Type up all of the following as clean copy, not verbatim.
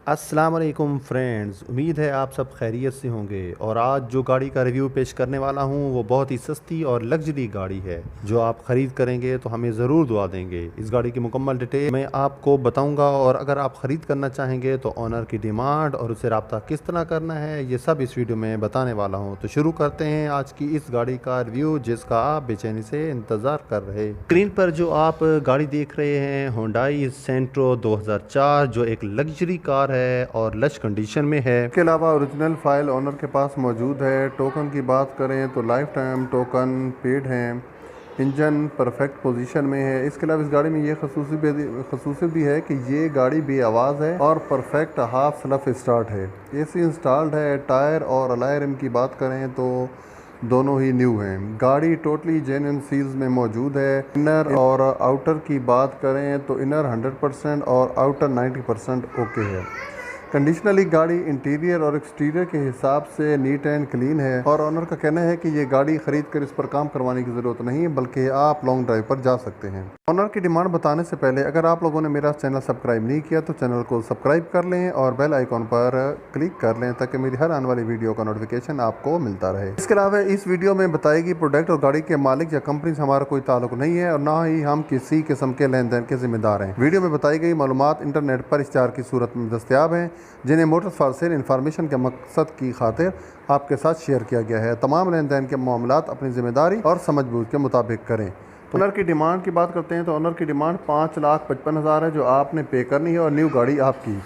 अस्सलाम वालेकुम फ्रेंड्स, उम्मीद है आप सब खैरियत से होंगे। और आज जो गाड़ी का रिव्यू पेश करने वाला हूं वो बहुत ही सस्ती और लग्जरी गाड़ी है जो आप ख़रीद करेंगे तो हमें ज़रूर दुआ देंगे। इस गाड़ी की मुकम्मल डिटेल मैं आपको बताऊंगा और अगर आप ख़रीद करना चाहेंगे तो ऑनर की डिमांड और उससे रब्ता किस तरह करना है ये सब इस वीडियो में बताने वाला हूँ। तो शुरू करते हैं आज की इस गाड़ी का रिव्यू जिसका आप बेचैनी से इंतज़ार कर रहे। स्क्रीन पर जो आप गाड़ी देख रहे हैं होंडाई सेंट्रो 2004 जो एक लग्जरी कार है और लश कंडीशन में है। इसके अलावा ओरिजिनल फाइल ऑनर के पास मौजूद है। टोकन की बात करें तो लाइफ टाइम टोकन पेड हैं। इंजन परफेक्ट पोजीशन में है। इसके अलावा इस गाड़ी में ये खसूसियत भी है कि ये गाड़ी बे आवाज़ है और परफेक्ट हाफ सेल्फ स्टार्ट है। एसी इंस्टॉल्ड है। टायर और अलॉय रिम की बात करें तो दोनों ही न्यू हैं। गाड़ी टोटली जेन्युइन सील्स में मौजूद है। इनर और आउटर की बात करें तो इनर 100% और आउटर 90% ओके है। कंडीशनली गाड़ी इंटीरियर और एक्सटीरियर के हिसाब से नीट एंड क्लीन है और ऑनर का कहना है कि ये गाड़ी खरीद कर इस पर काम करवाने की ज़रूरत नहीं है बल्कि आप लॉन्ग ड्राइव पर जा सकते हैं। ऑनर की डिमांड बताने से पहले अगर आप लोगों ने मेरा चैनल सब्सक्राइब नहीं किया तो चैनल को सब्सक्राइब कर लें और बेल आइकॉन पर क्लिक कर लें ताकि मेरी हर आने वाली वीडियो का नोटिफिकेशन आपको मिलता रहे। इसके अलावा इस वीडियो में बताएगी प्रोडक्ट और गाड़ी के मालिक या कंपनी से हमारा कोई ताल्लुक नहीं है और ना ही हम किसी किस्म के लेन देन के जिम्मेदार हैं। वीडियो में बताई गई मालूमात इंटरनेट पर इश्तिहार की सूरत में दस्तयाब हैं जिन्हें मोटर्स फॉर सेल इन्फॉर्मेशन के मकसद की खातिर आपके साथ शेयर किया गया है। तमाम लेन देन के मामलात अपनी जिम्मेदारी और समझबूझ के मुताबिक करें। तो ऑनर की डिमांड की बात करते हैं तो ऑनर की डिमांड 5,55,000 है जो आपने पे करनी है और न्यू गाड़ी आपकी।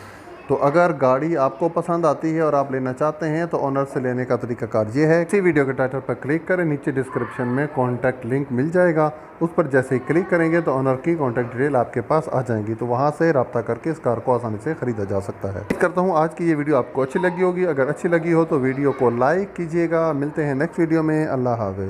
तो अगर गाड़ी आपको पसंद आती है और आप लेना चाहते हैं तो ऑनर से लेने का तरीकाकार ये है। इसी वीडियो के टाइटल पर क्लिक करें, नीचे डिस्क्रिप्शन में कॉन्टैक्ट लिंक मिल जाएगा। उस पर जैसे ही क्लिक करेंगे तो ऑनर की कॉन्टैक्ट डिटेल आपके पास आ जाएंगी। तो वहां से रब्ता करके इस कार को आसानी से ख़रीदा जा सकता है। करता हूँ आज की ये वीडियो आपको अच्छी लगी होगी। अगर अच्छी लगी हो तो वीडियो को लाइक कीजिएगा। मिलते हैं नेक्स्ट वीडियो में। अल्लाह हाफ़िज़।